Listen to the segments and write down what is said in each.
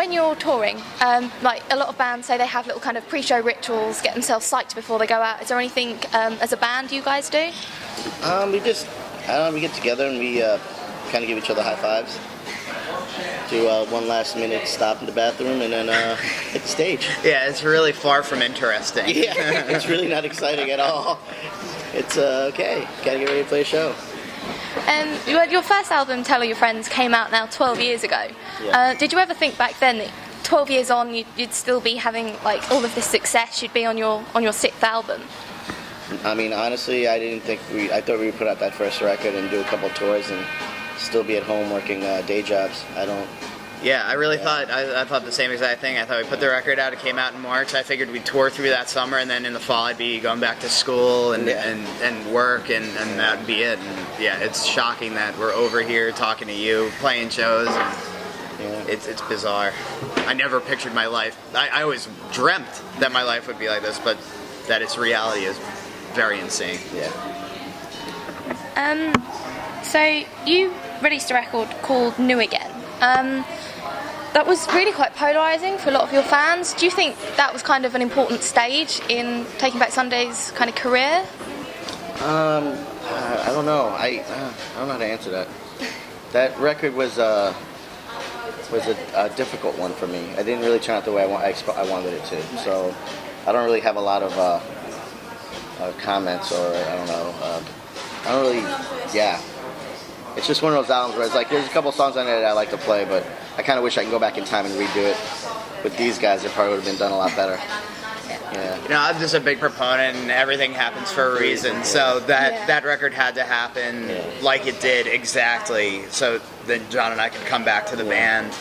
when you're touring, like a lot of bands say they have little kind of pre-show rituals, get themselves psyched before they go out. Is there anything as a band you guys do? We just, I don't know, we get together and we kind of give each other high fives. Do one last minute stop in the bathroom and then hit the stage. Yeah, it's really far from interesting. Yeah, it's really not exciting at all. It's okay, gotta get ready to play a show. Your first album, Tell All Your Friends, came out now 12 years ago. Yeah. Did you ever think back then that 12 years on you'd still be having like all of this success, you'd be on your sixth album? I mean, honestly, I thought we would put out that first record and do a couple tours and still be at home working day jobs. Yeah, I really thought I thought the same exact thing. I thought we put the record out. It came out in March. I figured we'd tour through that summer, and then in the fall I'd be going back to school and work, and that'd be it. And yeah, it's shocking that we're over here talking to you, playing shows. And it's bizarre. I never pictured my life. I always dreamt that my life would be like this, but that its reality is very insane. Yeah. So you released a record called New Again. That was really quite polarising for a lot of your fans. Do you think that was kind of an important stage in Taking Back Sunday's kind of career? I don't know. I don't know how to answer that. That record was a difficult one for me. I didn't really turn out the way I wanted it to. So I don't really have a lot of comments, or I don't know. I don't really. Yeah. It's just one of those albums where it's like there's a couple songs on it that I like to play, but I kind of wish I can go back in time and redo it. With these guys, it probably would have been done a lot better. Yeah. You know, I'm just a big proponent, and everything happens for a reason. So that record had to happen like it did exactly, so then John and I could come back to the band,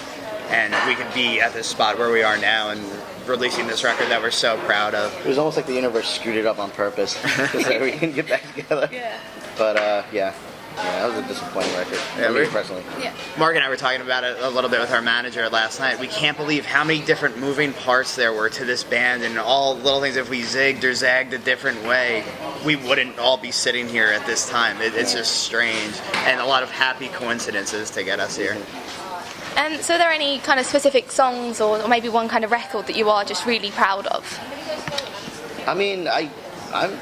and we could be at this spot where we are now, and releasing this record that we're so proud of. It was almost like the universe screwed it up on purpose, so we can get back together. Yeah. But yeah, that was a disappointing record. For me personally. Yeah. Mark and I were talking about it a little bit with our manager last night. We can't believe how many different moving parts there were to this band, and all little things. If we zigged or zagged a different way, we wouldn't all be sitting here at this time. It's just strange, and a lot of happy coincidences to get us here. So are there any kind of specific songs or maybe one kind of record that you are just really proud of? I mean, I'm.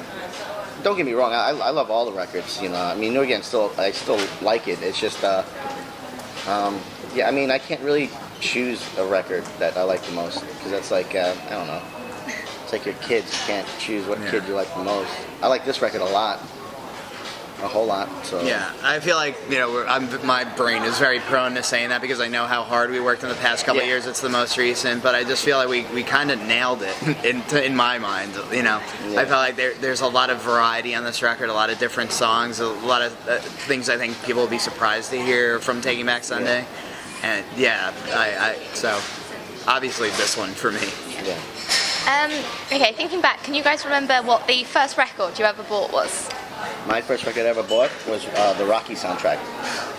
Don't get me wrong. I love all the records. You know, I mean, New Again I still like it. It's just, yeah. I mean, I can't really choose a record that I like the most because that's like, I don't know. It's like your kids. You can't choose what kid you like the most. I like this record a lot. A whole lot. So yeah, I feel like my brain is very prone to saying that because I know how hard we worked in the past couple of years. It's the most recent, but I just feel like we kind of nailed it in my mind. You know, I feel like there's a lot of variety on this record, a lot of different songs, a lot of things I think people will be surprised to hear from Taking Back Sunday, and so obviously this one for me. Yeah. Okay, thinking back, can you guys remember what the first record you ever bought was? My first record I ever bought was the Rocky soundtrack.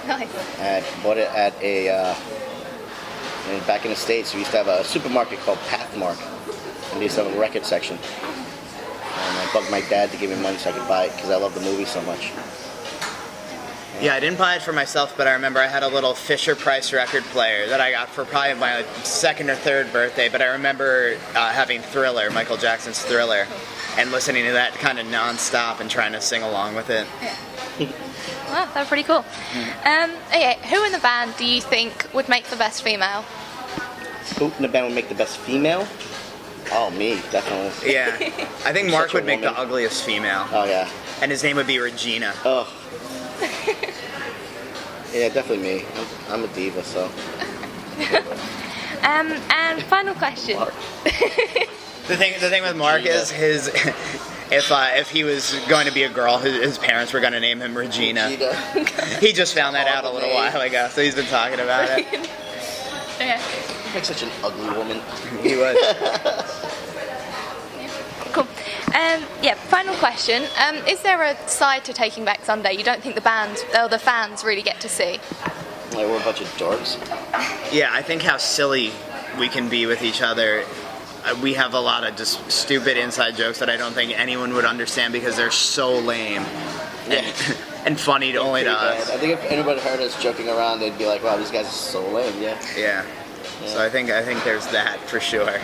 Nice. I bought it at back in the States, we used to have a supermarket called Pathmark. And we used to have a record section. And I bugged my dad to give me money so I could buy it because I love the movie so much. Yeah, I didn't buy it for myself, but I remember I had a little Fisher-Price record player that I got for probably my second or third birthday, but I remember having Thriller, Michael Jackson's Thriller, and listening to that kind of non-stop and trying to sing along with it. Yeah. Wow, that was pretty cool. Okay, who in the band do you think would make the best female? Who in the band would make the best female? Oh, me, definitely. Yeah, I think Mark would make the woman. ugliest female. Oh, yeah. And his name would be Regina. Oh. Yeah, definitely me. I'm a diva, so. And final question. The thing with Mark is his if he was going to be a girl, his parents were going to name him Regina. He just found that out a little while ago, so he's been talking about it. Okay. He's like such an ugly woman. He was. Cool. Yeah, final question. Is there a side to Taking Back Sunday you don't think the fans really get to see? Like we're a bunch of dorks. Yeah, I think how silly we can be with each other. We have a lot of just stupid inside jokes that I don't think anyone would understand because they're so lame and funny only to us. I think if anybody heard us joking around, they'd be like, wow, these guys are so lame, Yeah. So I think there's that for sure.